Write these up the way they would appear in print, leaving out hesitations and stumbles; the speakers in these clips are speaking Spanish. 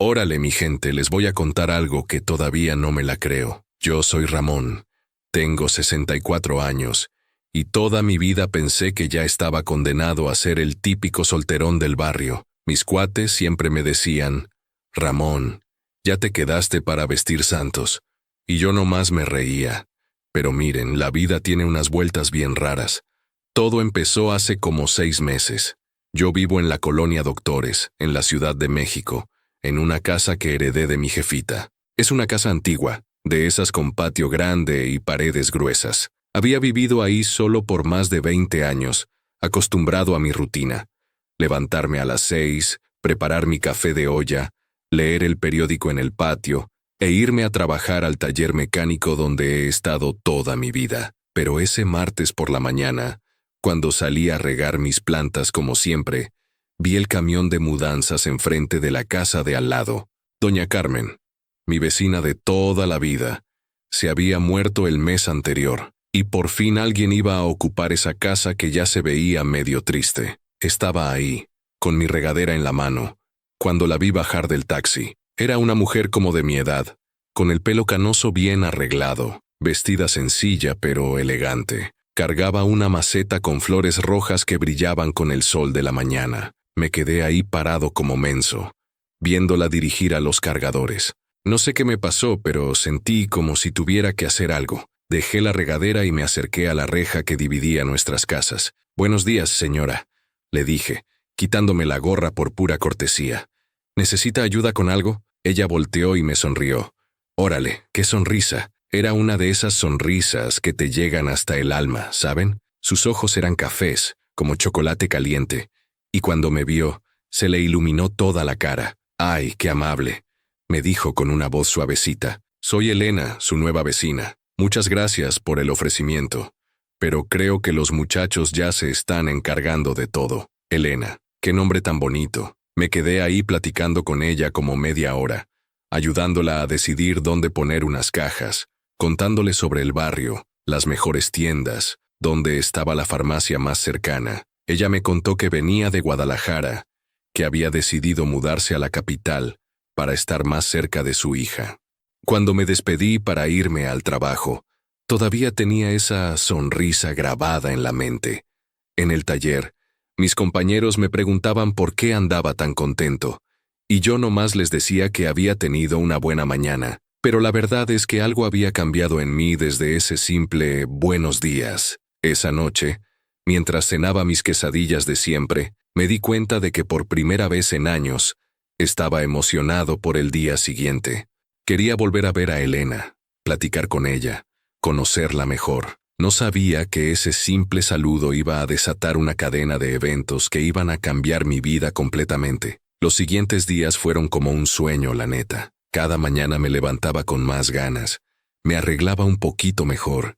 Órale, mi gente, les voy a contar algo que todavía no me la creo. Yo soy Ramón, tengo 64 años, y toda mi vida pensé que ya estaba condenado a ser el típico solterón del barrio. Mis cuates siempre me decían, Ramón, ya te quedaste para vestir santos. Y yo nomás me reía. Pero miren, la vida tiene unas vueltas bien raras. Todo empezó hace como 6 meses. Yo vivo en la colonia Doctores, en la Ciudad de México, en una casa que heredé de mi jefita. Es una casa antigua, de esas con patio grande y paredes gruesas. Había vivido ahí solo por más de 20 años, acostumbrado a mi rutina. Levantarme a las 6, preparar mi café de olla, leer el periódico en el patio, e irme a trabajar al taller mecánico donde he estado toda mi vida. Pero ese martes por la mañana, cuando salí a regar mis plantas como siempre, vi el camión de mudanzas enfrente de la casa de al lado. Doña Carmen, mi vecina de toda la vida, se había muerto el mes anterior, y por fin alguien iba a ocupar esa casa que ya se veía medio triste. Estaba ahí, con mi regadera en la mano, cuando la vi bajar del taxi. Era una mujer como de mi edad, con el pelo canoso bien arreglado, vestida sencilla pero elegante. Cargaba una maceta con flores rojas que brillaban con el sol de la mañana. Me quedé ahí parado como menso, viéndola dirigir a los cargadores. No sé qué me pasó, pero sentí como si tuviera que hacer algo. Dejé la regadera y me acerqué a la reja que dividía nuestras casas. «Buenos días, señora», le dije, quitándome la gorra por pura cortesía. «¿Necesita ayuda con algo?» Ella volteó y me sonrió. Órale, qué sonrisa. Era una de esas sonrisas que te llegan hasta el alma, ¿saben? Sus ojos eran cafés, como chocolate caliente, y cuando me vio, se le iluminó toda la cara. «Ay, qué amable», me dijo con una voz suavecita. «Soy Elena, su nueva vecina. Muchas gracias por el ofrecimiento, pero creo que los muchachos ya se están encargando de todo». Elena, qué nombre tan bonito. Me quedé ahí platicando con ella como media hora, ayudándola a decidir dónde poner unas cajas, contándole sobre el barrio, las mejores tiendas, dónde estaba la farmacia más cercana. Ella me contó que venía de Guadalajara, que había decidido mudarse a la capital para estar más cerca de su hija. Cuando me despedí para irme al trabajo, todavía tenía esa sonrisa grabada en la mente. En el taller, mis compañeros me preguntaban por qué andaba tan contento, y yo nomás les decía que había tenido una buena mañana, pero la verdad es que algo había cambiado en mí desde ese simple buenos días. Esa noche, mientras cenaba mis quesadillas de siempre, me di cuenta de que por primera vez en años, estaba emocionado por el día siguiente. Quería volver a ver a Elena, platicar con ella, conocerla mejor. No sabía que ese simple saludo iba a desatar una cadena de eventos que iban a cambiar mi vida completamente. Los siguientes días fueron como un sueño, la neta. Cada mañana me levantaba con más ganas, me arreglaba un poquito mejor,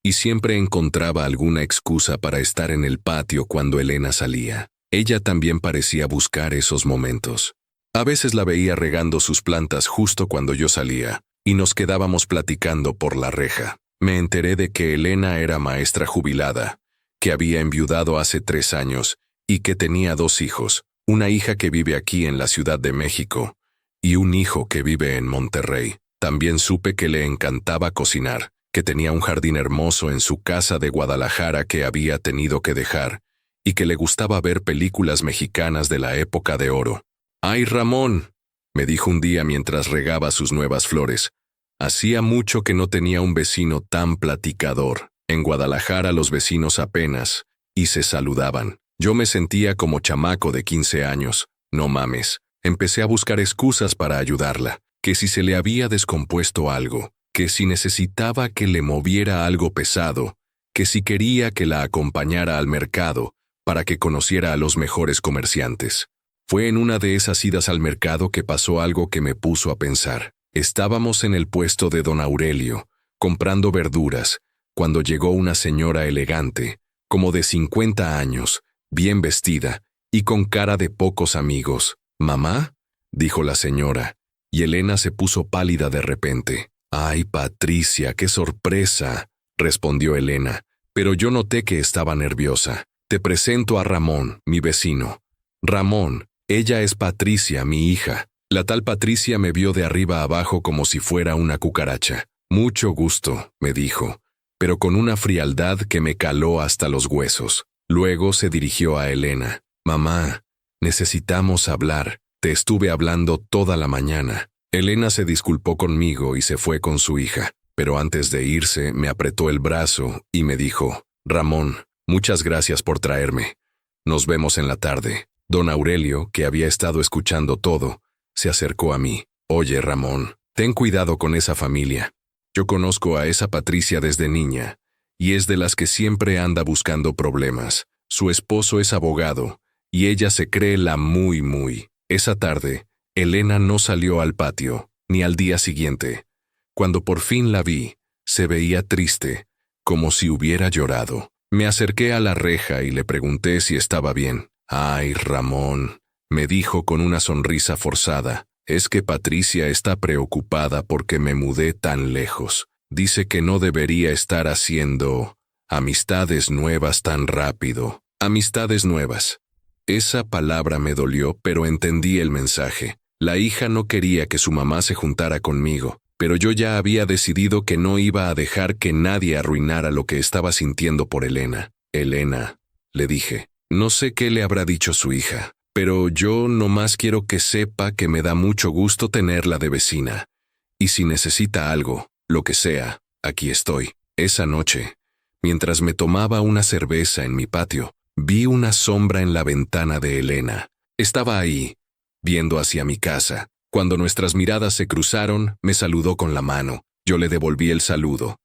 y siempre encontraba alguna excusa para estar en el patio cuando Elena salía. Ella también parecía buscar esos momentos. A veces la veía regando sus plantas justo cuando yo salía, y nos quedábamos platicando por la reja. Me enteré de que Elena era maestra jubilada, que había enviudado hace 3 años y que tenía 2 hijos, una hija que vive aquí en la Ciudad de México y un hijo que vive en Monterrey. También supe que le encantaba cocinar, que tenía un jardín hermoso en su casa de Guadalajara que había tenido que dejar y que le gustaba ver películas mexicanas de la época de oro. «Ay, Ramón», me dijo un día mientras regaba sus nuevas flores. Hacía mucho que no tenía un vecino tan platicador. En Guadalajara los vecinos apenas, y se saludaban. Yo me sentía como chamaco de 15 años. No mames. Empecé a buscar excusas para ayudarla, que si se le había descompuesto algo, que si necesitaba que le moviera algo pesado, que si quería que la acompañara al mercado para que conociera a los mejores comerciantes. Fue en una de esas idas al mercado que pasó algo que me puso a pensar. Estábamos en el puesto de don Aurelio, comprando verduras, cuando llegó una señora elegante, como de 50 años, bien vestida y con cara de pocos amigos. «¿Mamá?», dijo la señora, y Elena se puso pálida de repente. «Ay, Patricia, qué sorpresa», respondió Elena, pero yo noté que estaba nerviosa. «Te presento a Ramón, mi vecino». «Ramón, ella es Patricia, mi hija», La tal Patricia me vio de arriba abajo como si fuera una cucaracha. Mucho gusto, me dijo, pero con una frialdad que me caló hasta los huesos. Luego se dirigió a Elena. Mamá, necesitamos hablar. Te estuve hablando toda la mañana. Elena se disculpó conmigo y se fue con su hija, pero antes de irse me apretó el brazo y me dijo, Ramón, muchas gracias por traerme. Nos vemos en la tarde. Don Aurelio, que había estado escuchando todo, se acercó a mí. Oye, Ramón, ten cuidado con esa familia. Yo conozco a esa Patricia desde niña, y es de las que siempre anda buscando problemas. Su esposo es abogado, y ella se cree la muy. Esa tarde, Elena no salió al patio, ni al día siguiente. Cuando por fin la vi, se veía triste, como si hubiera llorado. Me acerqué a la reja y le pregunté si estaba bien. Ay, Ramón, me dijo con una sonrisa forzada. Es que Patricia está preocupada porque me mudé tan lejos. Dice que no debería estar haciendo amistades nuevas tan rápido. Amistades nuevas. Esa palabra me dolió, pero entendí el mensaje. La hija no quería que su mamá se juntara conmigo, pero yo ya había decidido que no iba a dejar que nadie arruinara lo que estaba sintiendo por Elena. Elena, le dije, no sé qué le habrá dicho su hija, pero yo nomás quiero que sepa que me da mucho gusto tenerla de vecina. Y si necesita algo, lo que sea, aquí estoy. Esa noche, mientras me tomaba una cerveza en mi patio, vi una sombra en la ventana de Elena. Estaba ahí, viendo hacia mi casa. Cuando nuestras miradas se cruzaron, me saludó con la mano. Yo le devolví el saludo.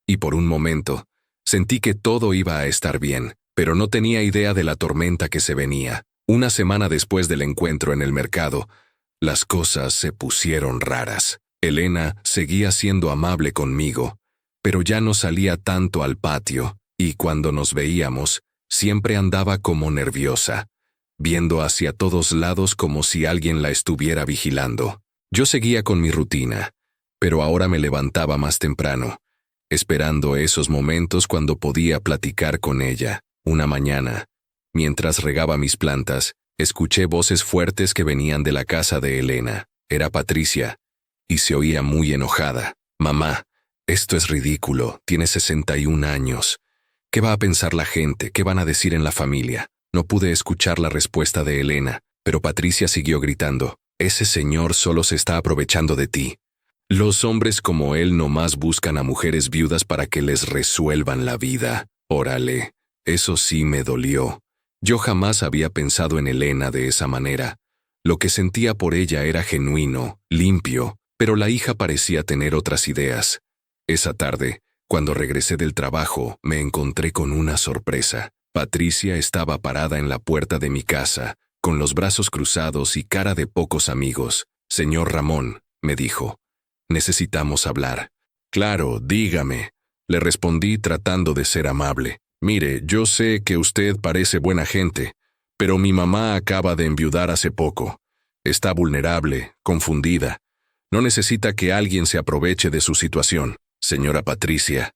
Y por un momento, sentí que todo iba a estar bien, pero no tenía idea de la tormenta que se venía. Una semana después del encuentro en el mercado, las cosas se pusieron raras. Elena seguía siendo amable conmigo, pero ya no salía tanto al patio, y cuando nos veíamos, siempre andaba como nerviosa, viendo hacia todos lados como si alguien la estuviera vigilando. Yo seguía con mi rutina, pero ahora me levantaba más temprano, esperando esos momentos cuando podía platicar con ella. Una mañana, mientras regaba mis plantas, escuché voces fuertes que venían de la casa de Elena. Era Patricia, y se oía muy enojada. Mamá, esto es ridículo, tiene 61 años. ¿Qué va a pensar la gente? ¿Qué van a decir en la familia? No pude escuchar la respuesta de Elena, pero Patricia siguió gritando. Ese señor solo se está aprovechando de ti. Los hombres como él nomás buscan a mujeres viudas para que les resuelvan la vida. Órale, eso sí me dolió. Yo jamás había pensado en Elena de esa manera. Lo que sentía por ella era genuino, limpio, pero la hija parecía tener otras ideas. Esa tarde, cuando regresé del trabajo, me encontré con una sorpresa. Patricia estaba parada en la puerta de mi casa, con los brazos cruzados y cara de pocos amigos. Señor Ramón, me dijo, necesitamos hablar. Claro, dígame, le respondí tratando de ser amable. Mire, yo sé que usted parece buena gente, pero mi mamá acaba de enviudar hace poco. Está vulnerable, confundida. No necesita que alguien se aproveche de su situación. Señora Patricia,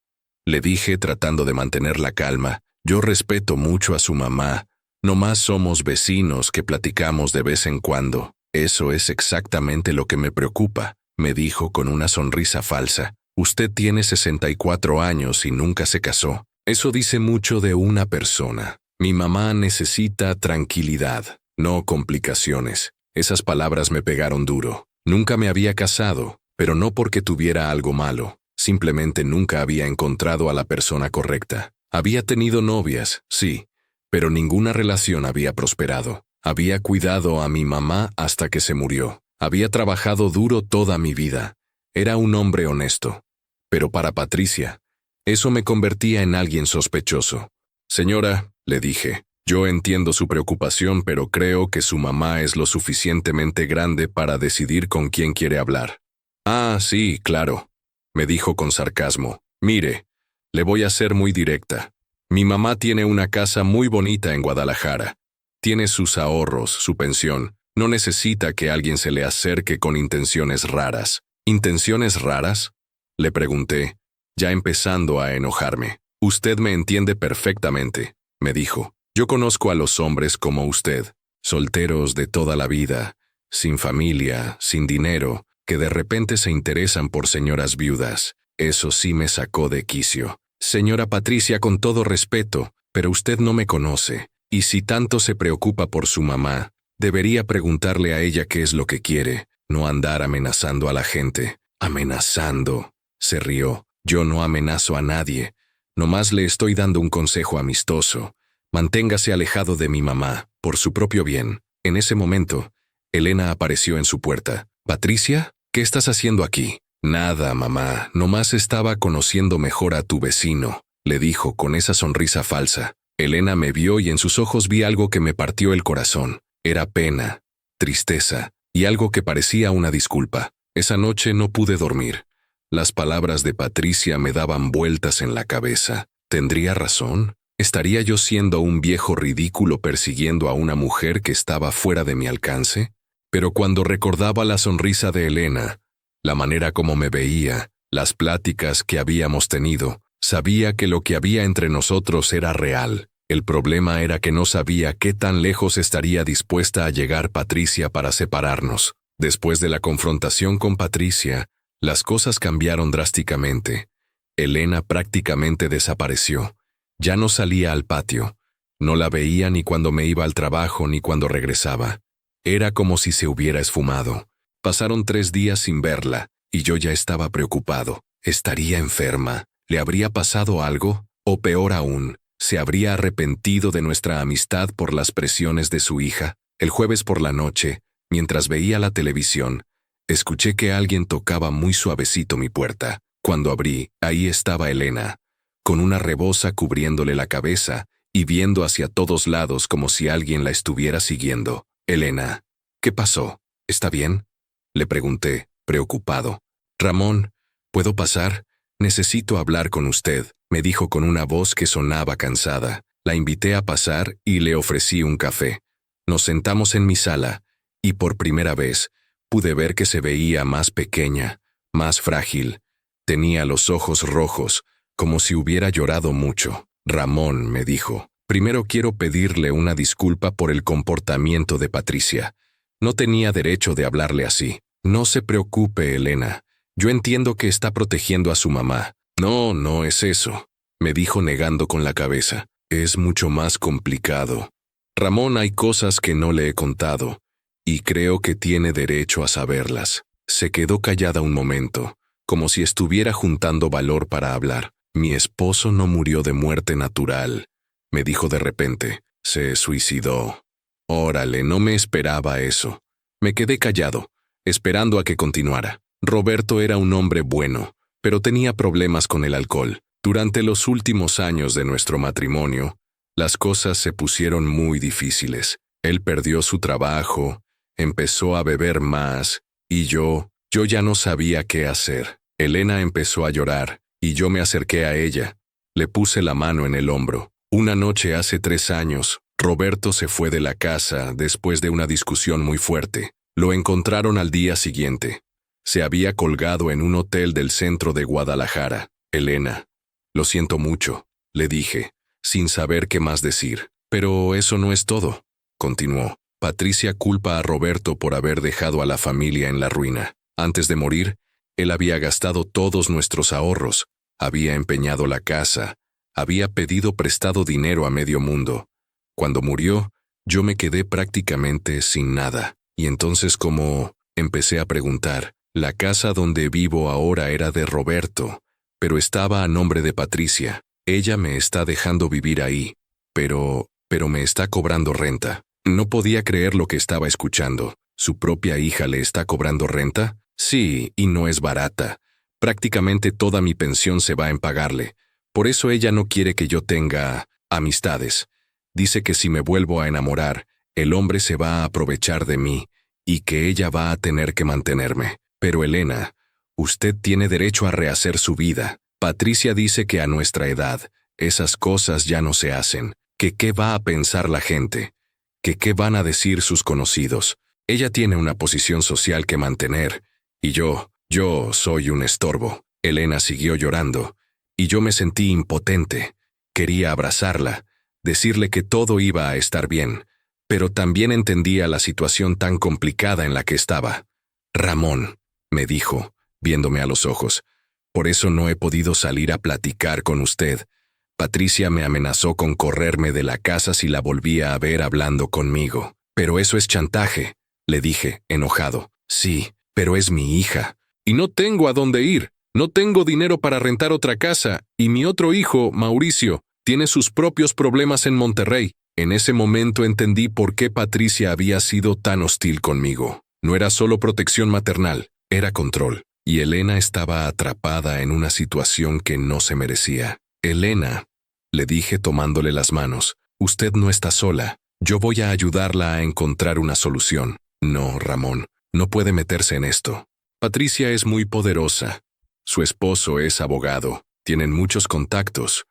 le dije tratando de mantener la calma, yo respeto mucho a su mamá. Nomás somos vecinos que platicamos de vez en cuando. Eso es exactamente lo que me preocupa, me dijo con una sonrisa falsa. Usted tiene 64 años y nunca se casó. Eso dice mucho de una persona. Mi mamá necesita tranquilidad, no complicaciones. Esas palabras me pegaron duro. Nunca me había casado, pero no porque tuviera algo malo. Simplemente nunca había encontrado a la persona correcta. Había tenido novias, sí, pero ninguna relación había prosperado. Había cuidado a mi mamá hasta que se murió. Había trabajado duro toda mi vida. Era un hombre honesto. Pero para Patricia, eso me convertía en alguien sospechoso. Señora, le dije, yo entiendo su preocupación, pero creo que su mamá es lo suficientemente grande para decidir con quién quiere hablar. Ah, sí, claro, me dijo con sarcasmo. Mire, le voy a ser muy directa. Mi mamá tiene una casa muy bonita en Guadalajara. Tiene sus ahorros, su pensión. No necesita que alguien se le acerque con intenciones raras. ¿Intenciones raras?, le pregunté, ya empezando a enojarme. Usted me entiende perfectamente, me dijo. Yo conozco a los hombres como usted, solteros de toda la vida, sin familia, sin dinero, que de repente se interesan por señoras viudas. Eso sí me sacó de quicio. Señora Patricia, con todo respeto, pero usted no me conoce, y si tanto se preocupa por su mamá, debería preguntarle a ella qué es lo que quiere, no andar amenazando a la gente. Amenazando, se rió. Yo no amenazo a nadie, nomás le estoy dando un consejo amistoso. Manténgase alejado de mi mamá, por su propio bien. En ese momento, Elena apareció en su puerta. «Patricia, ¿qué estás haciendo aquí?» «Nada, mamá, nomás estaba conociendo mejor a tu vecino», le dijo con esa sonrisa falsa. Elena me vio y en sus ojos vi algo que me partió el corazón. Era pena, tristeza y algo que parecía una disculpa. Esa noche no pude dormir. Las palabras de Patricia me daban vueltas en la cabeza. ¿Tendría razón? ¿Estaría yo siendo un viejo ridículo persiguiendo a una mujer que estaba fuera de mi alcance? Pero cuando recordaba la sonrisa de Elena, la manera como me veía, las pláticas que habíamos tenido, sabía que lo que había entre nosotros era real. El problema era que no sabía qué tan lejos estaría dispuesta a llegar Patricia para separarnos. Después de la confrontación con Patricia, las cosas cambiaron drásticamente. Elena prácticamente desapareció. Ya no salía al patio. No la veía ni cuando me iba al trabajo ni cuando regresaba. Era como si se hubiera esfumado. Pasaron 3 días sin verla, y yo ya estaba preocupado. ¿Estaría enferma? ¿Le habría pasado algo? O peor aún, ¿se habría arrepentido de nuestra amistad por las presiones de su hija? El jueves por la noche, mientras veía la televisión, escuché que alguien tocaba muy suavecito mi puerta. Cuando abrí, ahí estaba Elena, con una reboza cubriéndole la cabeza y viendo hacia todos lados como si alguien la estuviera siguiendo. «Elena, ¿qué pasó? ¿Está bien?», le pregunté, preocupado. «Ramón, ¿puedo pasar? Necesito hablar con usted», me dijo con una voz que sonaba cansada. La invité a pasar y le ofrecí un café. Nos sentamos en mi sala, y por primera vez pude ver que se veía más pequeña, más frágil. Tenía los ojos rojos, como si hubiera llorado mucho. «Ramón», me dijo, «primero quiero pedirle una disculpa por el comportamiento de Patricia. No tenía derecho de hablarle así». «No se preocupe, Elena. Yo entiendo que está protegiendo a su mamá». «No, no es eso», me dijo negando con la cabeza. «Es mucho más complicado. Ramón, hay cosas que no le he contado, y creo que tiene derecho a saberlas». Se quedó callada un momento, como si estuviera juntando valor para hablar. «Mi esposo no murió de muerte natural», me dijo de repente. «Se suicidó». Órale, no me esperaba eso. Me quedé callado, esperando a que continuara. Roberto era un hombre bueno, pero tenía problemas con el alcohol. Durante los últimos años de nuestro matrimonio, las cosas se pusieron muy difíciles. Él perdió su trabajo, empezó a beber más, y yo ya no sabía qué hacer. Elena empezó a llorar, y yo me acerqué a ella. Le puse la mano en el hombro. Una noche hace 3 años, Roberto se fue de la casa después de una discusión muy fuerte. Lo encontraron al día siguiente. Se había colgado en un hotel del centro de Guadalajara. «Elena, lo siento mucho», le dije, sin saber qué más decir. «Pero eso no es todo», continuó. «Patricia culpa a Roberto por haber dejado a la familia en la ruina. Antes de morir, él había gastado todos nuestros ahorros, había empeñado la casa, había pedido prestado dinero a medio mundo. Cuando murió, yo me quedé prácticamente sin nada. Y entonces, como empecé a preguntar, la casa donde vivo ahora era de Roberto, pero estaba a nombre de Patricia. Ella me está dejando vivir ahí, pero me está cobrando renta». No podía creer lo que estaba escuchando. ¿Su propia hija le está cobrando renta? Sí, y no es barata. Prácticamente toda mi pensión se va en pagarle. Por eso ella no quiere que yo tenga amistades. Dice que si me vuelvo a enamorar, el hombre se va a aprovechar de mí y que ella va a tener que mantenerme. Pero Elena, usted tiene derecho a rehacer su vida. Patricia dice que a nuestra edad, esas cosas ya no se hacen. Que qué va a pensar la gente. Que qué van a decir sus conocidos. Ella tiene una posición social que mantener, y yo soy un estorbo. Elena siguió llorando, y yo me sentí impotente. Quería abrazarla, decirle que todo iba a estar bien, pero también entendía la situación tan complicada en la que estaba. Ramón, me dijo, viéndome a los ojos, por eso no he podido salir a platicar con usted. Patricia me amenazó con correrme de la casa si la volvía a ver hablando conmigo. Pero eso es chantaje, le dije, enojado. Sí, pero es mi hija. Y no tengo a dónde ir. No tengo dinero para rentar otra casa, y mi otro hijo, Mauricio, tiene sus propios problemas en Monterrey. En ese momento entendí por qué Patricia había sido tan hostil conmigo. No era solo protección maternal, era control. Y Elena estaba atrapada en una situación que no se merecía. Elena, le dije tomándole las manos, usted no está sola. Yo voy a ayudarla a encontrar una solución. No, Ramón, no puede meterse en esto. Patricia es muy poderosa. Su esposo es abogado. Tienen muchos contactos.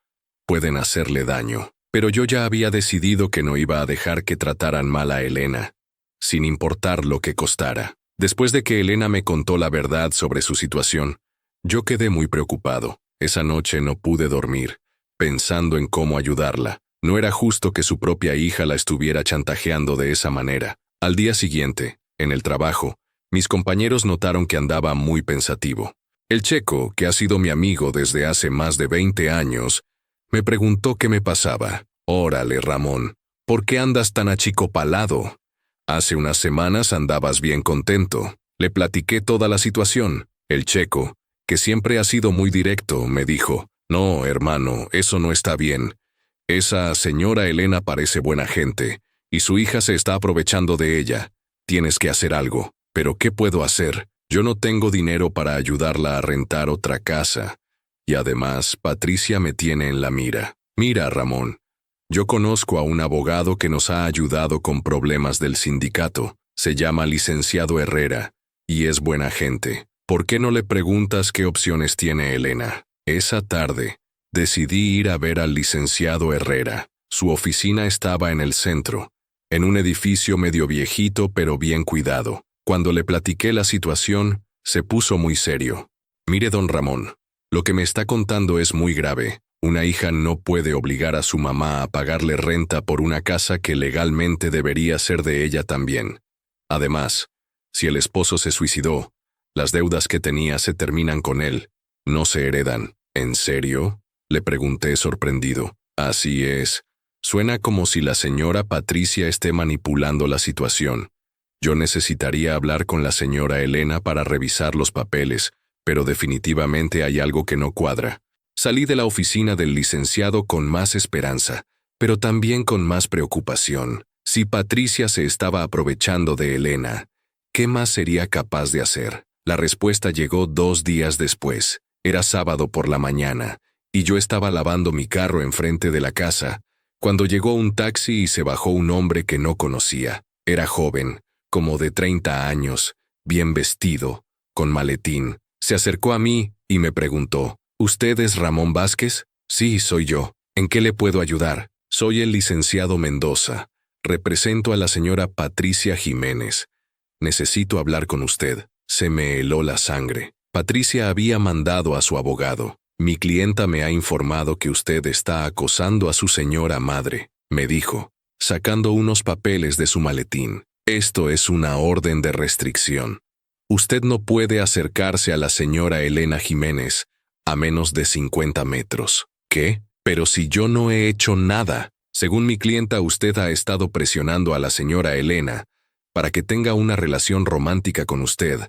Pueden hacerle daño. Pero yo ya había decidido que no iba a dejar que trataran mal a Elena, sin importar lo que costara. Después de que Elena me contó la verdad sobre su situación, yo quedé muy preocupado. Esa noche no pude dormir, pensando en cómo ayudarla. No era justo que su propia hija la estuviera chantajeando de esa manera. Al día siguiente, en el trabajo, mis compañeros notaron que andaba muy pensativo. El checo, que ha sido mi amigo desde hace más de 20 años, me preguntó qué me pasaba. Órale, Ramón, ¿por qué andas tan achicopalado? Hace unas semanas andabas bien contento. Le platiqué toda la situación. El checo, que siempre ha sido muy directo, me dijo, no, hermano, eso no está bien. Esa señora Elena parece buena gente, y su hija se está aprovechando de ella. Tienes que hacer algo. ¿Pero qué puedo hacer? Yo no tengo dinero para ayudarla a rentar otra casa. Y además, Patricia me tiene en la mira. Mira, Ramón, yo conozco a un abogado que nos ha ayudado con problemas del sindicato. Se llama licenciado Herrera, y es buena gente. ¿Por qué no le preguntas qué opciones tiene Elena? Esa tarde, decidí ir a ver al licenciado Herrera. Su oficina estaba en el centro, en un edificio medio viejito pero bien cuidado. Cuando le platiqué la situación, se puso muy serio. Mire, don Ramón, lo que me está contando es muy grave. Una hija no puede obligar a su mamá a pagarle renta por una casa que legalmente debería ser de ella también. Además, si el esposo se suicidó, las deudas que tenía se terminan con él, no se heredan. ¿En serio?, le pregunté sorprendido. Así es. Suena como si la señora Patricia esté manipulando la situación. Yo necesitaría hablar con la señora Elena para revisar los papeles, pero definitivamente hay algo que no cuadra. Salí de la oficina del licenciado con más esperanza, pero también con más preocupación. Si Patricia se estaba aprovechando de Elena, ¿qué más sería capaz de hacer? La respuesta llegó 2 días después. Era sábado por la mañana, y yo estaba lavando mi carro enfrente de la casa, cuando llegó un taxi y se bajó un hombre que no conocía. Era joven, como de 30 años, bien vestido, con maletín. Se acercó a mí y me preguntó, ¿usted es Ramón Vázquez? Sí, soy yo. ¿En qué le puedo ayudar? Soy el licenciado Mendoza. Represento a la señora Patricia Jiménez. Necesito hablar con usted. Se me heló la sangre. Patricia había mandado a su abogado. Mi clienta me ha informado que usted está acosando a su señora madre, me dijo, sacando unos papeles de su maletín. Esto es una orden de restricción. Usted no puede acercarse a la señora Elena Jiménez a menos de 50 metros. ¿Qué? Pero si yo no he hecho nada. Según mi clienta, usted ha estado presionando a la señora Elena para que tenga una relación romántica con usted,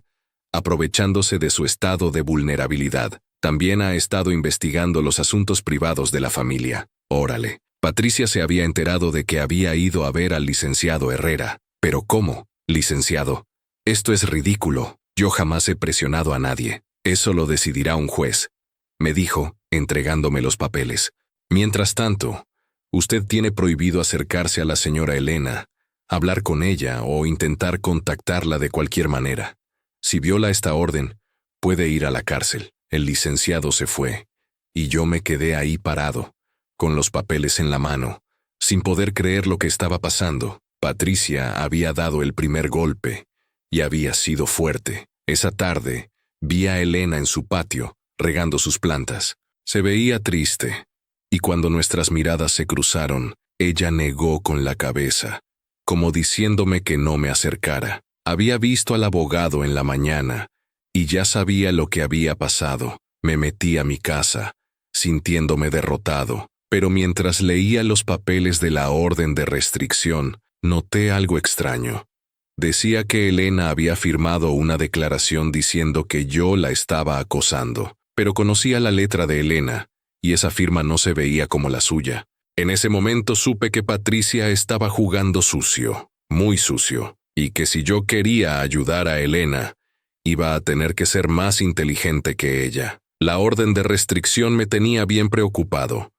aprovechándose de su estado de vulnerabilidad. También ha estado investigando los asuntos privados de la familia. Órale. Patricia se había enterado de que había ido a ver al licenciado Herrera. ¿Pero cómo? Licenciado, esto es ridículo. Yo jamás he presionado a nadie. Eso lo decidirá un juez, me dijo, entregándome los papeles. Mientras tanto, usted tiene prohibido acercarse a la señora Elena, hablar con ella o intentar contactarla de cualquier manera. Si viola esta orden, puede ir a la cárcel. El licenciado se fue, y yo me quedé ahí parado, con los papeles en la mano, sin poder creer lo que estaba pasando. Patricia había dado el primer golpe, y había sido fuerte. Esa tarde, vi a Elena en su patio, regando sus plantas. Se veía triste, y cuando nuestras miradas se cruzaron, ella negó con la cabeza, como diciéndome que no me acercara. Había visto al abogado en la mañana, y ya sabía lo que había pasado. Me metí a mi casa, sintiéndome derrotado, pero mientras leía los papeles de la orden de restricción, noté algo extraño. Decía que Elena había firmado una declaración diciendo que yo la estaba acosando, pero conocía la letra de Elena, y esa firma no se veía como la suya. En ese momento supe que Patricia estaba jugando sucio, muy sucio, y que si yo quería ayudar a Elena, iba a tener que ser más inteligente que ella. La orden de restricción me tenía bien preocupado.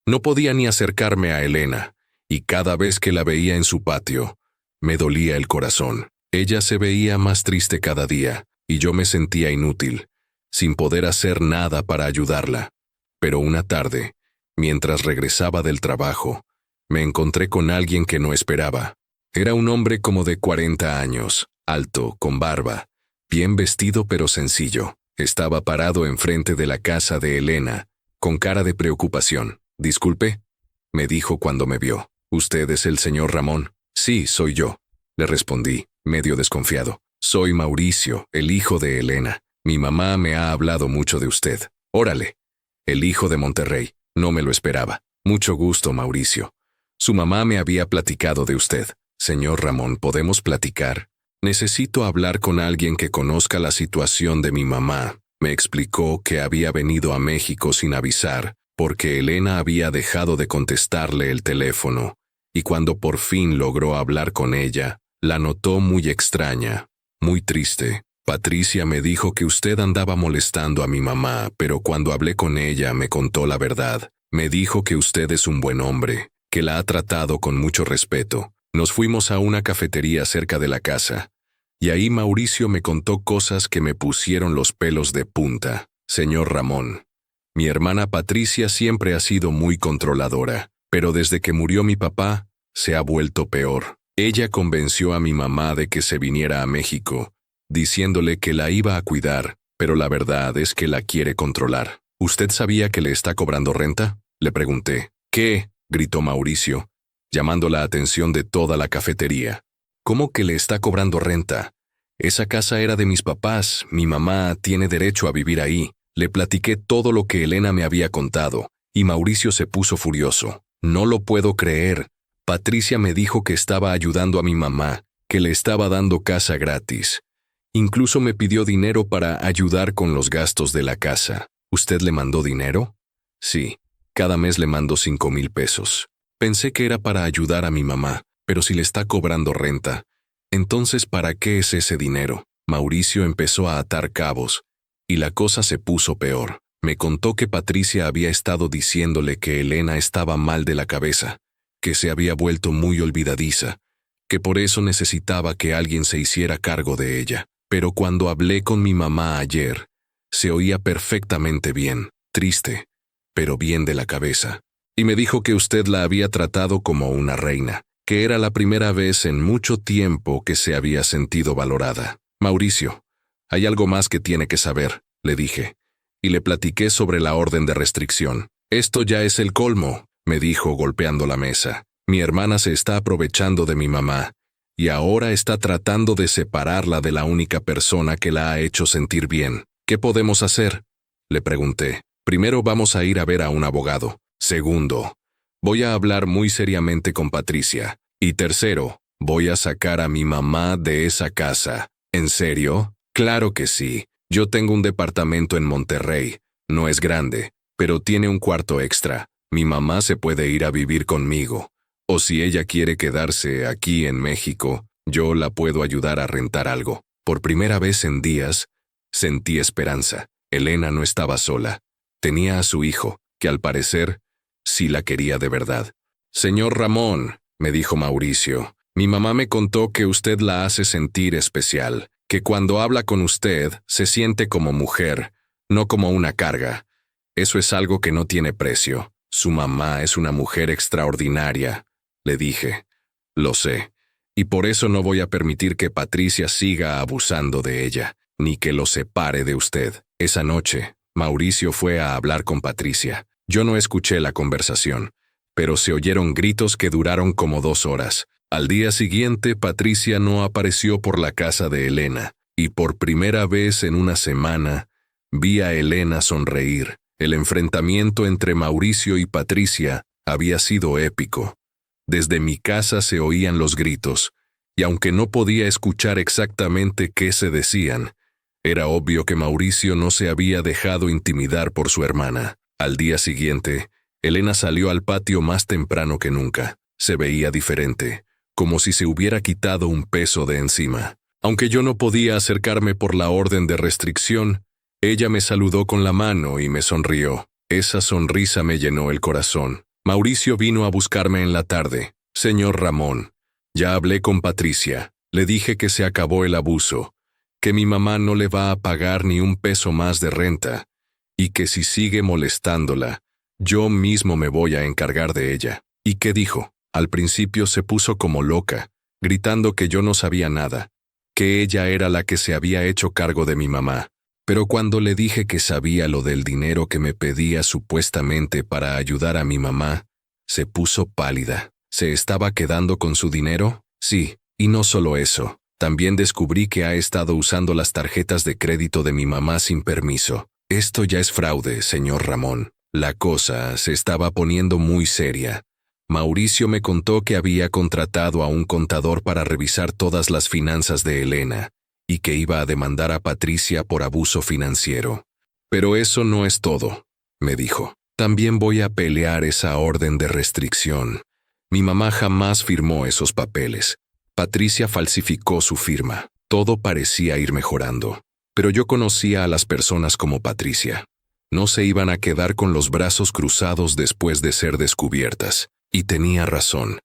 No podía ni acercarme a Elena, y cada vez que la veía en su patio, me dolía el corazón. Ella se veía más triste cada día, y yo me sentía inútil, sin poder hacer nada para ayudarla. Pero una tarde, mientras regresaba del trabajo, me encontré con alguien que no esperaba. Era un hombre como de 40 años, alto, con barba, bien vestido pero sencillo. Estaba parado enfrente de la casa de Elena, con cara de preocupación. «Disculpe», me dijo cuando me vio. «¿Usted es el señor Ramón?» «Sí, soy yo», le respondí, medio desconfiado. «Soy Mauricio, el hijo de Elena. Mi mamá me ha hablado mucho de usted». «Órale, el hijo de Monterrey. No me lo esperaba. Mucho gusto, Mauricio. Su mamá me había platicado de usted. Señor Ramón, ¿podemos platicar? Necesito hablar con alguien que conozca la situación de mi mamá». Me explicó que había venido a México sin avisar, porque Elena había dejado de contestarle el teléfono, y cuando por fin logró hablar con ella, la notó muy extraña, muy triste. «Patricia me dijo que usted andaba molestando a mi mamá, pero cuando hablé con ella me contó la verdad. Me dijo que usted es un buen hombre, que la ha tratado con mucho respeto. Nos fuimos a una cafetería cerca de la casa, y ahí Mauricio me contó cosas que me pusieron los pelos de punta. Señor Ramón, mi hermana Patricia siempre ha sido muy controladora, pero desde que murió mi papá, se ha vuelto peor. Ella convenció a mi mamá de que se viniera a México, diciéndole que la iba a cuidar, pero la verdad es que la quiere controlar. ¿Usted sabía que le está cobrando renta?, le pregunté. «¿Qué?», gritó Mauricio, llamando la atención de toda la cafetería. «¿Cómo que le está cobrando renta? Esa casa era de mis papás, mi mamá tiene derecho a vivir ahí». Le platiqué todo lo que Elena me había contado, y Mauricio se puso furioso. «No lo puedo creer. Patricia me dijo que estaba ayudando a mi mamá, que le estaba dando casa gratis. Incluso me pidió dinero para ayudar con los gastos de la casa». «¿Usted le mandó dinero?» «Sí, cada mes le mando 5,000 pesos. Pensé que era para ayudar a mi mamá, pero si le está cobrando renta, entonces ¿para qué es ese dinero?». Mauricio empezó a atar cabos, y la cosa se puso peor. Me contó que Patricia había estado diciéndole que Elena estaba mal de la cabeza, que se había vuelto muy olvidadiza, que por eso necesitaba que alguien se hiciera cargo de ella. Pero cuando hablé con mi mamá ayer, se oía perfectamente bien, triste, pero bien de la cabeza. Y me dijo que usted la había tratado como una reina, que era la primera vez en mucho tiempo que se había sentido valorada. «Mauricio, hay algo más que tiene que saber», le dije, y le platiqué sobre la orden de restricción. «Esto ya es el colmo», me dijo golpeando la mesa. «Mi hermana se está aprovechando de mi mamá, y ahora está tratando de separarla de la única persona que la ha hecho sentir bien. ¿Qué podemos hacer?», le pregunté. «Primero vamos a ir a ver a un abogado. Segundo, voy a hablar muy seriamente con Patricia. Y tercero, voy a sacar a mi mamá de esa casa». «¿En serio?». «Claro que sí. Yo tengo un departamento en Monterrey. No es grande, pero tiene un cuarto extra. Mi mamá se puede ir a vivir conmigo. O si ella quiere quedarse aquí en México, yo la puedo ayudar a rentar algo». Por primera vez en días, sentí esperanza. Elena no estaba sola. Tenía a su hijo, que al parecer, sí la quería de verdad. «Señor Ramón», me dijo Mauricio, «mi mamá me contó que usted la hace sentir especial, que cuando habla con usted se siente como mujer, no como una carga. Eso es algo que no tiene precio. Su mamá es una mujer extraordinaria», le dije. «Lo sé, y por eso no voy a permitir que Patricia siga abusando de ella, ni que lo separe de usted». Esa noche, Mauricio fue a hablar con Patricia. Yo no escuché la conversación, pero se oyeron gritos que duraron como 2 horas. Al día siguiente, Patricia no apareció por la casa de Elena, y por primera vez en una semana, vi a Elena sonreír. El enfrentamiento entre Mauricio y Patricia había sido épico. Desde mi casa se oían los gritos, y aunque no podía escuchar exactamente qué se decían, era obvio que Mauricio no se había dejado intimidar por su hermana. Al día siguiente, Elena salió al patio más temprano que nunca. Se veía diferente, como si se hubiera quitado un peso de encima. Aunque yo no podía acercarme por la orden de restricción, ella me saludó con la mano y me sonrió. Esa sonrisa me llenó el corazón. Mauricio vino a buscarme en la tarde. Señor Ramón, ya hablé con Patricia. Le dije que se acabó el abuso, que mi mamá no le va a pagar ni un peso más de renta, y que si sigue molestándola, yo mismo me voy a encargar de ella. ¿Y qué dijo? Al principio se puso como loca, gritando que yo no sabía nada, que ella era la que se había hecho cargo de mi mamá. Pero cuando le dije que sabía lo del dinero que me pedía supuestamente para ayudar a mi mamá, se puso pálida. ¿Se estaba quedando con su dinero? Sí, y no solo eso. También descubrí que ha estado usando las tarjetas de crédito de mi mamá sin permiso. Esto ya es fraude, señor Ramón. La cosa se estaba poniendo muy seria. Mauricio me contó que había contratado a un contador para revisar todas las finanzas de Elena y que iba a demandar a Patricia por abuso financiero. Pero eso no es todo, me dijo. También voy a pelear esa orden de restricción. Mi mamá jamás firmó esos papeles. Patricia falsificó su firma. Todo parecía ir mejorando. Pero yo conocía a las personas como Patricia. No se iban a quedar con los brazos cruzados después de ser descubiertas. Y tenía razón.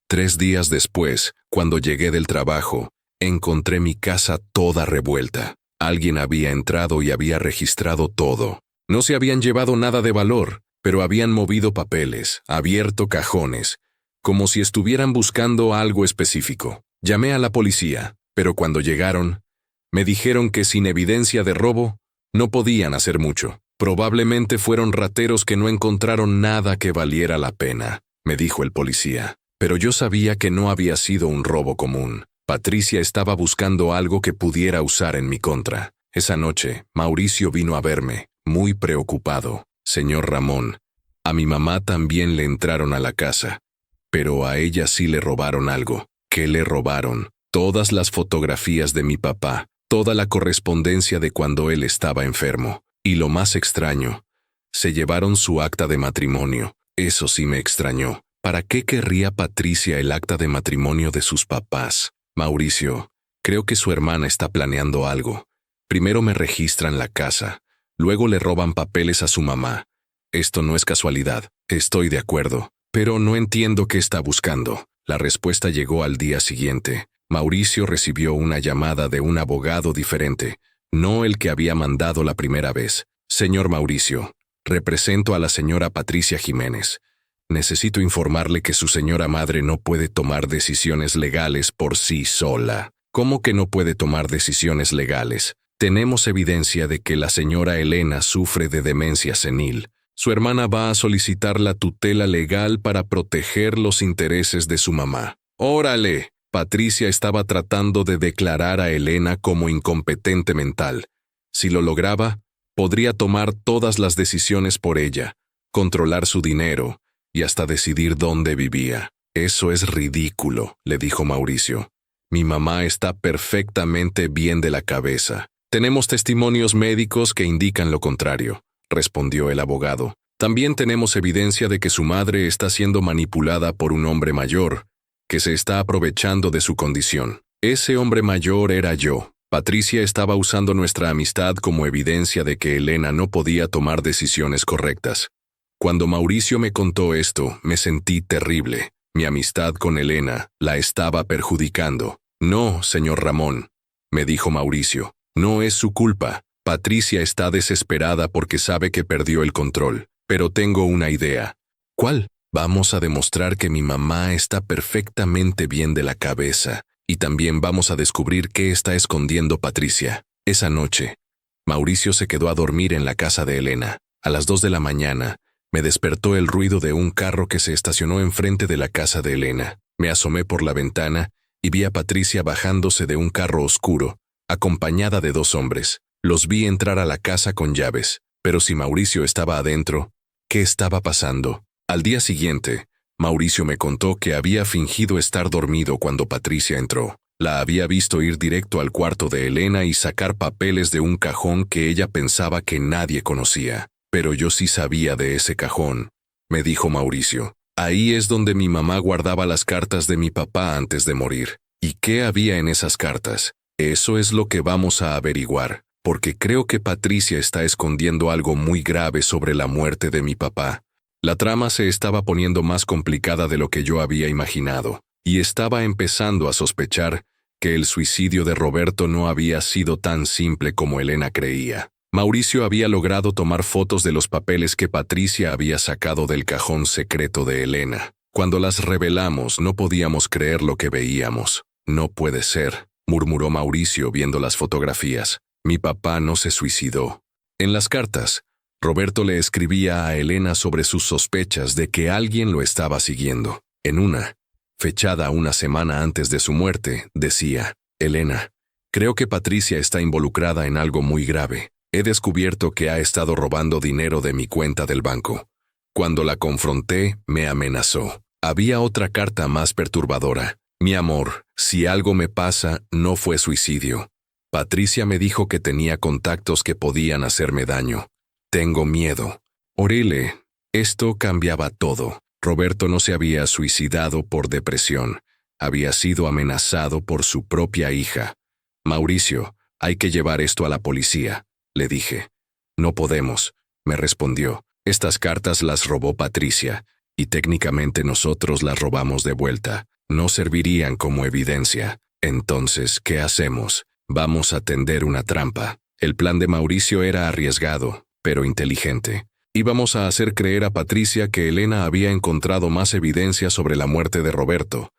3 días después, cuando llegué del trabajo, encontré mi casa toda revuelta. Alguien había entrado y había registrado todo. No se habían llevado nada de valor, pero habían movido papeles, abierto cajones, como si estuvieran buscando algo específico. Llamé a la policía, pero cuando llegaron, me dijeron que sin evidencia de robo, no podían hacer mucho. Probablemente fueron rateros que no encontraron nada que valiera la pena, me dijo el policía. Pero yo sabía que no había sido un robo común. Patricia estaba buscando algo que pudiera usar en mi contra. Esa noche, Mauricio vino a verme, muy preocupado. Señor Ramón, a mi mamá también le entraron a la casa, pero a ella sí le robaron algo. ¿Qué le robaron? Todas las fotografías de mi papá, toda la correspondencia de cuando él estaba enfermo. Y lo más extraño, se llevaron su acta de matrimonio. Eso sí me extrañó. ¿Para qué querría Patricia el acta de matrimonio de sus papás? Mauricio, creo que su hermana está planeando algo. Primero me registran la casa, luego le roban papeles a su mamá. Esto no es casualidad, estoy de acuerdo, pero no entiendo qué está buscando. La respuesta llegó al día siguiente. Mauricio recibió una llamada de un abogado diferente, no el que había mandado la primera vez. Señor Mauricio, represento a la señora Patricia Jiménez. Necesito informarle que su señora madre no puede tomar decisiones legales por sí sola. ¿Cómo que no puede tomar decisiones legales? Tenemos evidencia de que la señora Elena sufre de demencia senil. Su hermana va a solicitar la tutela legal para proteger los intereses de su mamá. ¡Órale! Patricia estaba tratando de declarar a Elena como incompetente mental. Si lo lograba, podría tomar todas las decisiones por ella, controlar su dinero y hasta decidir dónde vivía. Eso es ridículo, le dijo Mauricio. Mi mamá está perfectamente bien de la cabeza. Tenemos testimonios médicos que indican lo contrario, respondió el abogado. También tenemos evidencia de que su madre está siendo manipulada por un hombre mayor, que se está aprovechando de su condición. Ese hombre mayor era yo. Patricia estaba usando nuestra amistad como evidencia de que Elena no podía tomar decisiones correctas. Cuando Mauricio me contó esto, me sentí terrible. Mi amistad con Elena la estaba perjudicando. No, señor Ramón, me dijo Mauricio, no es su culpa. Patricia está desesperada porque sabe que perdió el control. Pero tengo una idea. ¿Cuál? Vamos a demostrar que mi mamá está perfectamente bien de la cabeza, y también vamos a descubrir qué está escondiendo Patricia. Esa noche, Mauricio se quedó a dormir en la casa de Elena. A las 2 de la mañana, Me despertó el ruido de un carro que se estacionó enfrente de la casa de Elena. Me asomé por la ventana y vi a Patricia bajándose de un carro oscuro, acompañada de 2 hombres. Los vi entrar a la casa con llaves, pero si Mauricio estaba adentro, ¿qué estaba pasando? Al día siguiente, Mauricio me contó que había fingido estar dormido cuando Patricia entró. La había visto ir directo al cuarto de Elena y sacar papeles de un cajón que ella pensaba que nadie conocía. Pero yo sí sabía de ese cajón, me dijo Mauricio. Ahí es donde mi mamá guardaba las cartas de mi papá antes de morir. ¿Y qué había en esas cartas? Eso es lo que vamos a averiguar, porque creo que Patricia está escondiendo algo muy grave sobre la muerte de mi papá. La trama se estaba poniendo más complicada de lo que yo había imaginado, y estaba empezando a sospechar que el suicidio de Roberto no había sido tan simple como Elena creía. Mauricio había logrado tomar fotos de los papeles que Patricia había sacado del cajón secreto de Elena. Cuando las revelamos, no podíamos creer lo que veíamos. No puede ser, murmuró Mauricio viendo las fotografías. Mi papá no se suicidó. En las cartas, Roberto le escribía a Elena sobre sus sospechas de que alguien lo estaba siguiendo. En una, fechada una semana antes de su muerte, decía: Elena, creo que Patricia está involucrada en algo muy grave. He descubierto que ha estado robando dinero de mi cuenta del banco. Cuando la confronté, me amenazó. Había otra carta más perturbadora. Mi amor, si algo me pasa, no fue suicidio. Patricia me dijo que tenía contactos que podían hacerme daño. Tengo miedo. Orile, esto cambiaba todo. Roberto no se había suicidado por depresión. Había sido amenazado por su propia hija. Mauricio, hay que llevar esto a la policía, le dije. No podemos, me respondió. Estas cartas las robó Patricia, y técnicamente nosotros las robamos de vuelta. No servirían como evidencia. Entonces, ¿qué hacemos? Vamos a tender una trampa. El plan de Mauricio era arriesgado, pero inteligente. Íbamos a hacer creer a Patricia que Elena había encontrado más evidencia sobre la muerte de Roberto,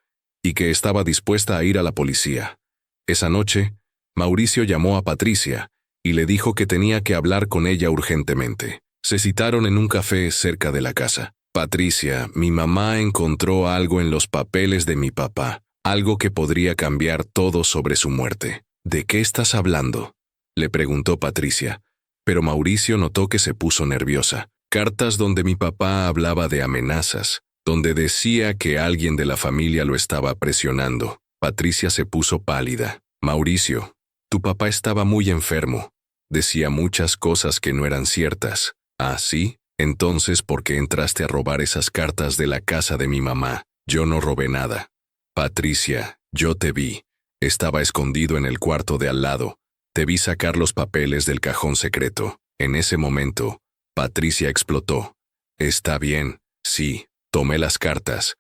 y que estaba dispuesta a ir a la policía. Esa noche, Mauricio llamó a Patricia, y le dijo que tenía que hablar con ella urgentemente. Se citaron en un café cerca de la casa. Patricia, mi mamá encontró algo en los papeles de mi papá, algo que podría cambiar todo sobre su muerte. ¿De qué estás hablando?, le preguntó Patricia, pero Mauricio notó que se puso nerviosa. Cartas donde mi papá hablaba de amenazas, donde decía que alguien de la familia lo estaba presionando. Patricia se puso pálida. Mauricio, tu papá estaba muy enfermo. Decía muchas cosas que no eran ciertas. ¿Ah, sí? Entonces, ¿por qué entraste a robar esas cartas de la casa de mi mamá? Yo no robé nada. Patricia, yo te vi. Estaba escondido en el cuarto de al lado. Te vi sacar los papeles del cajón secreto. En ese momento, Patricia explotó. Está bien, sí, tomé las cartas.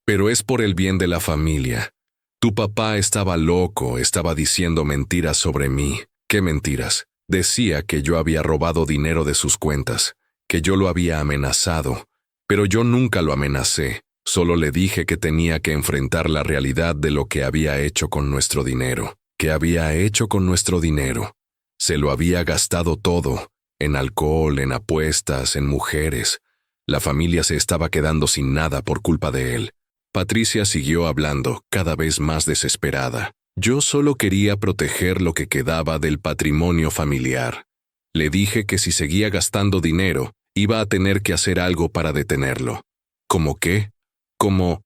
Pero es por el bien de la familia. Tu papá estaba loco, estaba diciendo mentiras sobre mí. ¿Qué mentiras? Decía que yo había robado dinero de sus cuentas, que yo lo había amenazado, pero yo nunca lo amenacé. Solo le dije que tenía que enfrentar la realidad de lo que había hecho con nuestro dinero. ¿Qué había hecho con nuestro dinero? Se lo había gastado todo, en alcohol, en apuestas, en mujeres. La familia se estaba quedando sin nada por culpa de él. Patricia siguió hablando, cada vez más desesperada. Yo solo quería proteger lo que quedaba del patrimonio familiar. Le dije que si seguía gastando dinero, iba a tener que hacer algo para detenerlo. ¿Cómo qué? ¿Cómo?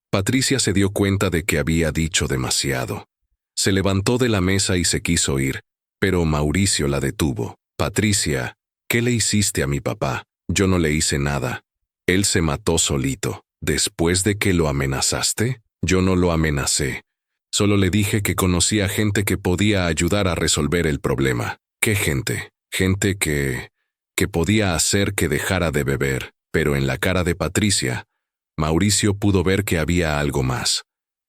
Patricia se dio cuenta de que había dicho demasiado. Se levantó de la mesa y se quiso ir, pero Mauricio la detuvo. Patricia, ¿qué le hiciste a mi papá? Yo no le hice nada. Él se mató solito. ¿Después de que lo amenazaste? Yo no lo amenacé. Solo le dije que conocía gente que podía ayudar a resolver el problema. ¿Qué gente? Gente que podía hacer que dejara de beber. Pero en la cara de Patricia, Mauricio pudo ver que había algo más.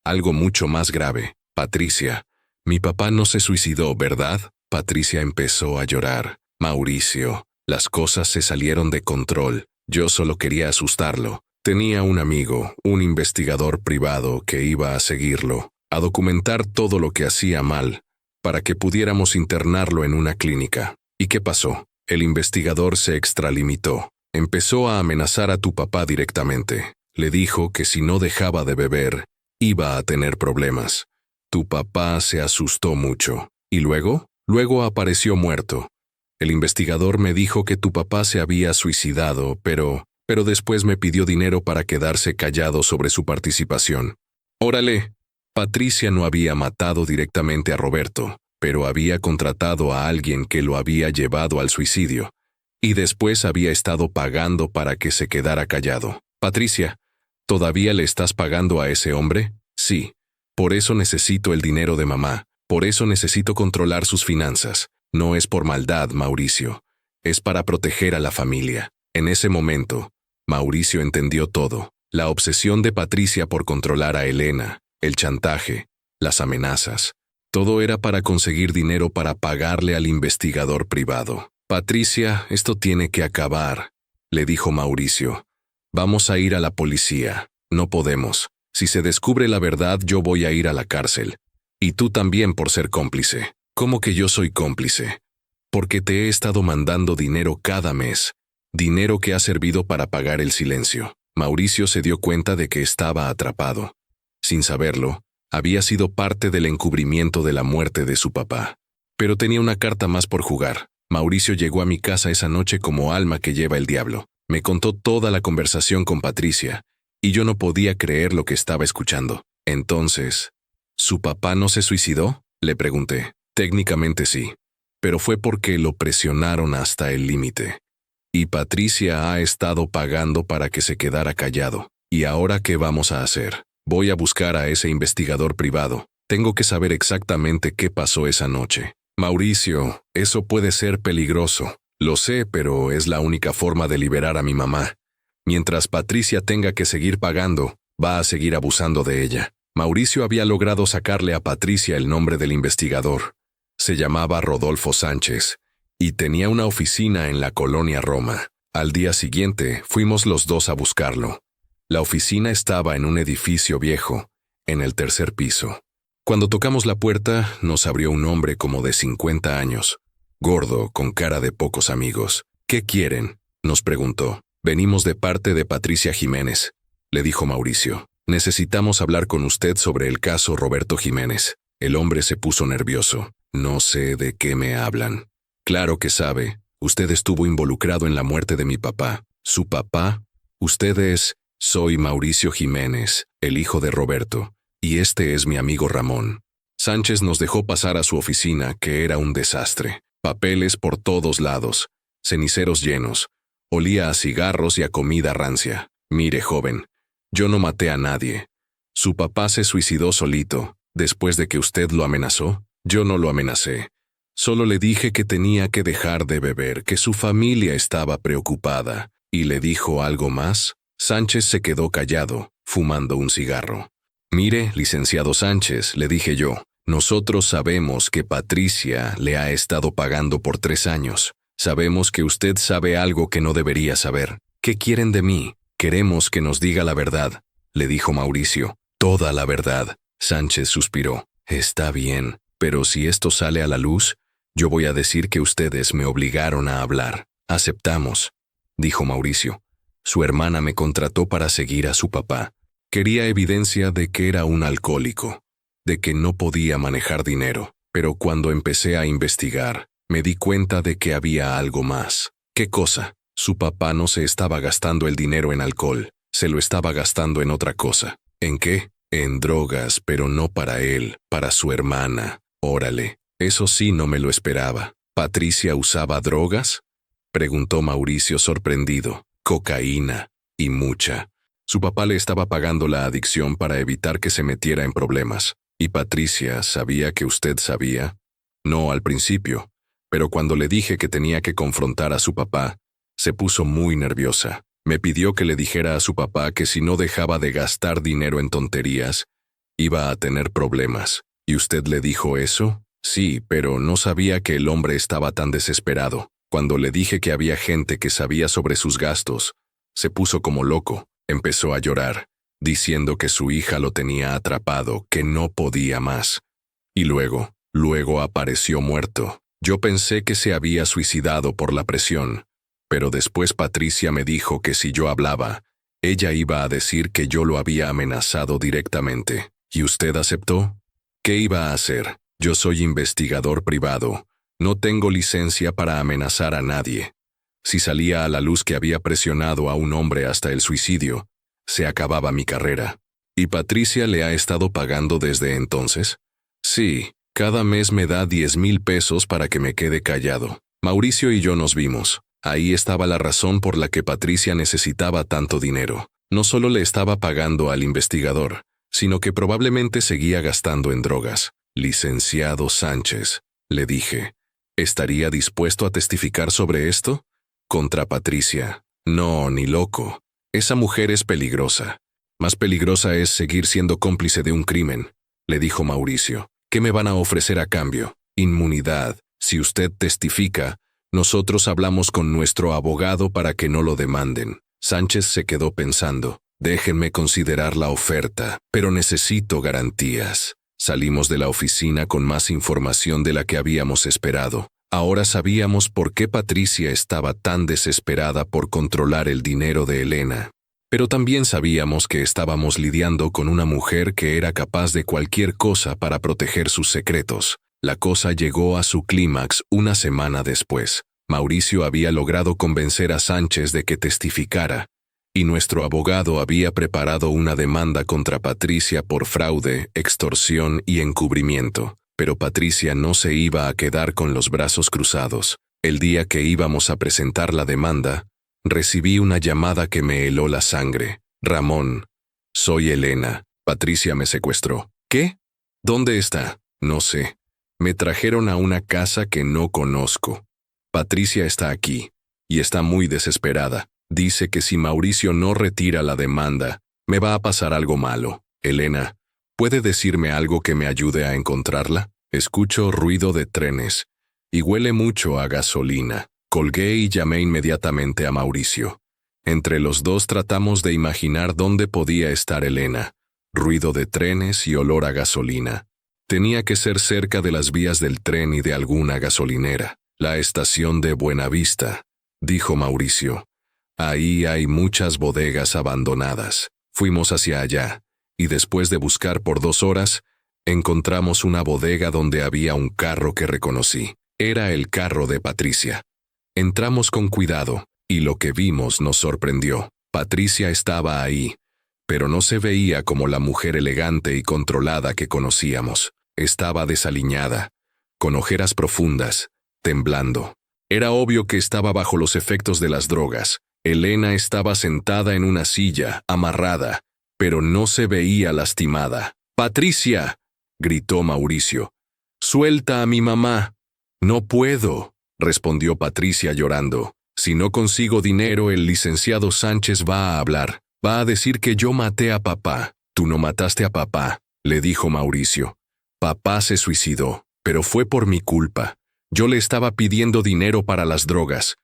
Algo mucho más grave. Patricia, mi papá no se suicidó, ¿verdad? Patricia empezó a llorar. Mauricio, las cosas se salieron de control. Yo solo quería asustarlo. Tenía un amigo, un investigador privado que iba a seguirlo, a documentar todo lo que hacía mal, para que pudiéramos internarlo en una clínica. ¿Y qué pasó? El investigador se extralimitó. Empezó a amenazar a tu papá directamente. Le dijo que si no dejaba de beber, iba a tener problemas. Tu papá se asustó mucho. ¿Y luego? Luego apareció muerto. El investigador me dijo que tu papá se había suicidado, pero después me pidió dinero para quedarse callado sobre su participación. Órale. Patricia no había matado directamente a Roberto, pero había contratado a alguien que lo había llevado al suicidio. Y después había estado pagando para que se quedara callado. Patricia, ¿todavía le estás pagando a ese hombre? Sí. Por eso necesito el dinero de mamá. Por eso necesito controlar sus finanzas. No es por maldad, Mauricio. Es para proteger a la familia. En ese momento, Mauricio entendió todo. La obsesión de Patricia por controlar a Elena, el chantaje, las amenazas. Todo era para conseguir dinero para pagarle al investigador privado. Patricia, esto tiene que acabar, le dijo Mauricio. Vamos a ir a la policía. No podemos. Si se descubre la verdad, yo voy a ir a la cárcel. Y tú también por ser cómplice. ¿Cómo que yo soy cómplice? Porque te he estado mandando dinero cada mes. Dinero que ha servido para pagar el silencio. Mauricio se dio cuenta de que estaba atrapado. Sin saberlo, había sido parte del encubrimiento de la muerte de su papá. Pero tenía una carta más por jugar. Mauricio llegó a mi casa esa noche como alma que lleva el diablo. Me contó toda la conversación con Patricia, y yo no podía creer lo que estaba escuchando. Entonces, ¿su papá no se suicidó?, le pregunté. Técnicamente sí, pero fue porque lo presionaron hasta el límite. Y Patricia ha estado pagando para que se quedara callado. ¿Y ahora qué vamos a hacer? Voy a buscar a ese investigador privado. Tengo que saber exactamente qué pasó esa noche. Mauricio, eso puede ser peligroso. Lo sé, pero es la única forma de liberar a mi mamá. Mientras Patricia tenga que seguir pagando, va a seguir abusando de ella. Mauricio había logrado sacarle a Patricia el nombre del investigador. Se llamaba Rodolfo Sánchez, y tenía una oficina en la colonia Roma. Al día siguiente, fuimos los dos a buscarlo. La oficina estaba en un edificio viejo, en el tercer piso. Cuando tocamos la puerta, nos abrió un hombre como de 50 años, gordo, con cara de pocos amigos. ¿Qué quieren?, nos preguntó. Venimos de parte de Patricia Jiménez, le dijo Mauricio. Necesitamos hablar con usted sobre el caso Roberto Jiménez. El hombre se puso nervioso. No sé de qué me hablan. Claro que sabe. Usted estuvo involucrado en la muerte de mi papá. ¿Su papá? Usted es... Soy Mauricio Jiménez, el hijo de Roberto, y este es mi amigo Ramón. Sánchez nos dejó pasar a su oficina, que era un desastre. Papeles por todos lados, ceniceros llenos. Olía a cigarros y a comida rancia. Mire, joven, yo no maté a nadie. Su papá se suicidó solito, después de que usted lo amenazó. Yo no lo amenacé. Solo le dije que tenía que dejar de beber, que su familia estaba preocupada. ¿Y le dijo algo más? Sánchez se quedó callado, fumando un cigarro. Mire, licenciado Sánchez, le dije yo, nosotros sabemos que Patricia le ha estado pagando por 3 años. Sabemos que usted sabe algo que no debería saber. ¿Qué quieren de mí? Queremos que nos diga la verdad, le dijo Mauricio. Toda la verdad. Sánchez suspiró. Está bien, pero si esto sale a la luz, yo voy a decir que ustedes me obligaron a hablar. Aceptamos, dijo Mauricio. Su hermana me contrató para seguir a su papá. Quería evidencia de que era un alcohólico, de que no podía manejar dinero. Pero cuando empecé a investigar, me di cuenta de que había algo más. ¿Qué cosa? Su papá no se estaba gastando el dinero en alcohol, se lo estaba gastando en otra cosa. ¿En qué? En drogas, pero no para él, para su hermana. Órale, eso sí no me lo esperaba. ¿Patricia usaba drogas?, preguntó Mauricio sorprendido. Cocaína, y mucha. Su papá le estaba pagando la adicción para evitar que se metiera en problemas. ¿Y Patricia sabía que usted sabía? No al principio, pero cuando le dije que tenía que confrontar a su papá, se puso muy nerviosa. Me pidió que le dijera a su papá que si no dejaba de gastar dinero en tonterías, iba a tener problemas. ¿Y usted le dijo eso? Sí, pero no sabía que el hombre estaba tan desesperado. Cuando le dije que había gente que sabía sobre sus gastos, se puso como loco. Empezó a llorar, diciendo que su hija lo tenía atrapado, que no podía más. Y luego apareció muerto. Yo pensé que se había suicidado por la presión, Pero después Patricia me dijo que si yo hablaba, ella iba a decir que yo lo había amenazado directamente. ¿Y usted aceptó? ¿Qué iba a hacer? Yo soy investigador privado. No tengo licencia para amenazar a nadie. Si salía a la luz que había presionado a un hombre hasta el suicidio, se acababa mi carrera. ¿Y Patricia le ha estado pagando desde entonces? Sí, cada mes me da 10,000 pesos para que me quede callado. Mauricio y yo nos vimos. Ahí estaba la razón por la que Patricia necesitaba tanto dinero. No solo le estaba pagando al investigador, sino que probablemente seguía gastando en drogas. Licenciado Sánchez, le dije, ¿estaría dispuesto a testificar sobre esto? Contra Patricia. No, ni loco. Esa mujer es peligrosa. Más peligrosa es seguir siendo cómplice de un crimen, le dijo Mauricio. ¿Qué me van a ofrecer a cambio? Inmunidad. Si usted testifica, nosotros hablamos con nuestro abogado para que no lo demanden. Sánchez se quedó pensando. Déjenme considerar la oferta, pero necesito garantías. Salimos de la oficina con más información de la que habíamos esperado. Ahora sabíamos por qué Patricia estaba tan desesperada por controlar el dinero de Elena. Pero también sabíamos que estábamos lidiando con una mujer que era capaz de cualquier cosa para proteger sus secretos. La cosa llegó a su clímax una semana después. Mauricio había logrado convencer a Sánchez de que testificara, y nuestro abogado había preparado una demanda contra Patricia por fraude, extorsión y encubrimiento. Pero Patricia no se iba a quedar con los brazos cruzados. El día que íbamos a presentar la demanda, recibí una llamada que me heló la sangre. Ramón, soy Elena. Patricia me secuestró. ¿Qué? ¿Dónde está? No sé. Me trajeron a una casa que no conozco. Patricia está aquí, y está muy desesperada. Dice que si Mauricio no retira la demanda, me va a pasar algo malo. Elena, ¿puede decirme algo que me ayude a encontrarla? Escucho ruido de trenes, y huele mucho a gasolina. Colgué y llamé inmediatamente a Mauricio. Entre los dos tratamos de imaginar dónde podía estar Elena. Ruido de trenes y olor a gasolina. Tenía que ser cerca de las vías del tren y de alguna gasolinera. La estación de Buenavista, dijo Mauricio. Ahí hay muchas bodegas abandonadas. Fuimos hacia allá, y después de buscar por 2 horas, encontramos una bodega donde había un carro que reconocí. Era el carro de Patricia. Entramos con cuidado, y lo que vimos nos sorprendió. Patricia estaba ahí, pero no se veía como la mujer elegante y controlada que conocíamos. Estaba desaliñada, con ojeras profundas, temblando. Era obvio que estaba bajo los efectos de las drogas. Elena estaba sentada en una silla, amarrada, pero no se veía lastimada. «¡Patricia!», gritó Mauricio. «¡Suelta a mi mamá!». «No puedo», respondió Patricia llorando. «Si no consigo dinero, el licenciado Sánchez va a hablar. Va a decir que yo maté a papá». «Tú no mataste a papá», le dijo Mauricio. «Papá se suicidó, pero fue por mi culpa. Yo le estaba pidiendo dinero para las drogas.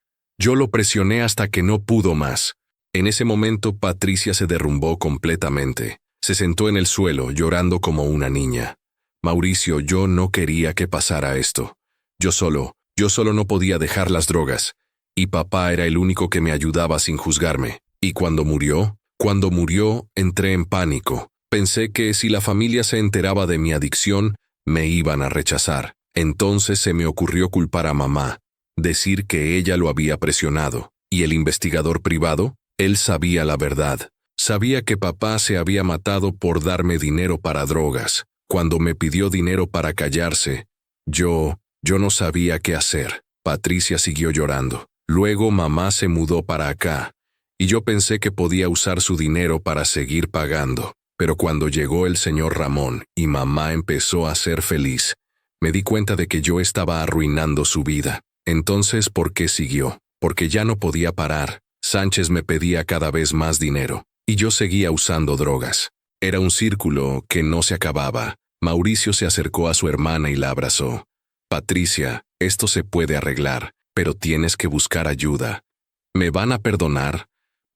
Yo lo presioné hasta que no pudo más». En ese momento Patricia se derrumbó completamente. Se sentó en el suelo, llorando como una niña. «Mauricio, yo no quería que pasara esto. Yo solo no podía dejar las drogas. Y papá era el único que me ayudaba sin juzgarme. Y cuando murió, entré en pánico. Pensé que si la familia se enteraba de mi adicción, me iban a rechazar. Entonces se me ocurrió culpar a mamá, decir que ella lo había presionado. ¿Y el investigador privado? Él sabía la verdad. Sabía que papá se había matado por darme dinero para drogas. Cuando me pidió dinero para callarse, yo no sabía qué hacer». Patricia siguió llorando. «Luego mamá se mudó para acá, y yo pensé que podía usar su dinero para seguir pagando. Pero cuando llegó el señor Ramón y mamá empezó a ser feliz, me di cuenta de que yo estaba arruinando su vida. Entonces, ¿por qué siguió? Porque ya no podía parar. Sánchez me pedía cada vez más dinero, y yo seguía usando drogas. Era un círculo que no se acababa. Mauricio se acercó a su hermana y la abrazó. «Patricia, esto se puede arreglar, pero tienes que buscar ayuda. ¿Me van a perdonar?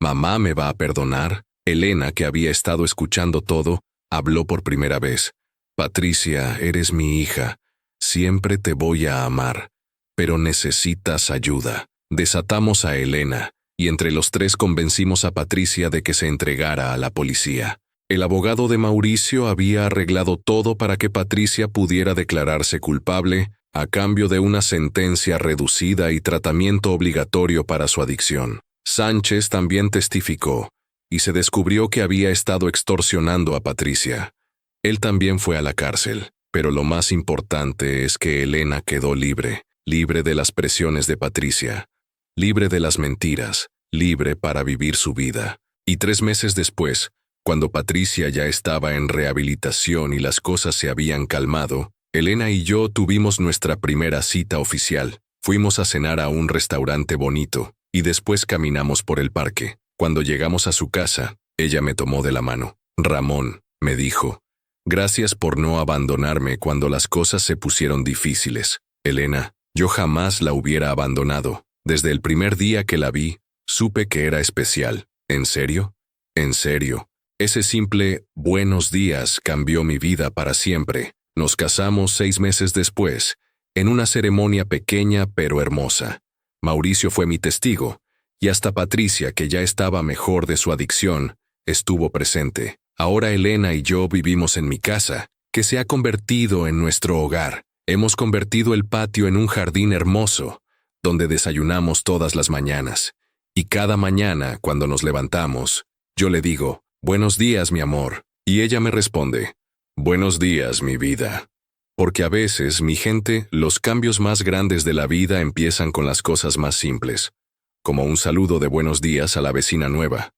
¿Mamá me va a perdonar?». Elena, que había estado escuchando todo, habló por primera vez. «Patricia, eres mi hija. Siempre te voy a amar. Pero necesitas ayuda. Desatamos a Elena, y entre los tres convencimos a Patricia de que se entregara a la policía. El abogado de Mauricio había arreglado todo para que Patricia pudiera declararse culpable a cambio de una sentencia reducida y tratamiento obligatorio para su adicción. Sánchez también testificó, y se descubrió que había estado extorsionando a Patricia. Él también fue a la cárcel, pero lo más importante es que Elena quedó libre, libre de las presiones de Patricia, libre de las mentiras, libre para vivir su vida. Y 3 meses después, cuando Patricia ya estaba en rehabilitación y las cosas se habían calmado, Elena y yo tuvimos nuestra primera cita oficial. Fuimos a cenar a un restaurante bonito, y después caminamos por el parque. Cuando llegamos a su casa, ella me tomó de la mano. Ramón, me dijo, gracias por no abandonarme cuando las cosas se pusieron difíciles. Elena, yo jamás la hubiera abandonado. Desde el primer día que la vi, supe que era especial. ¿En serio? En serio. Ese simple buenos días cambió mi vida para siempre. Nos casamos 6 meses después, en una ceremonia pequeña pero hermosa. Mauricio fue mi testigo, y hasta Patricia, que ya estaba mejor de su adicción, estuvo presente. Ahora Elena y yo vivimos en mi casa, que se ha convertido en nuestro hogar. Hemos convertido el patio en un jardín hermoso, donde desayunamos todas las mañanas. Y cada mañana, cuando nos levantamos, yo le digo, buenos días, mi amor, y ella me responde, buenos días, mi vida. Porque a veces, mi gente, los cambios más grandes de la vida empiezan con las cosas más simples, como un saludo de buenos días a la vecina nueva,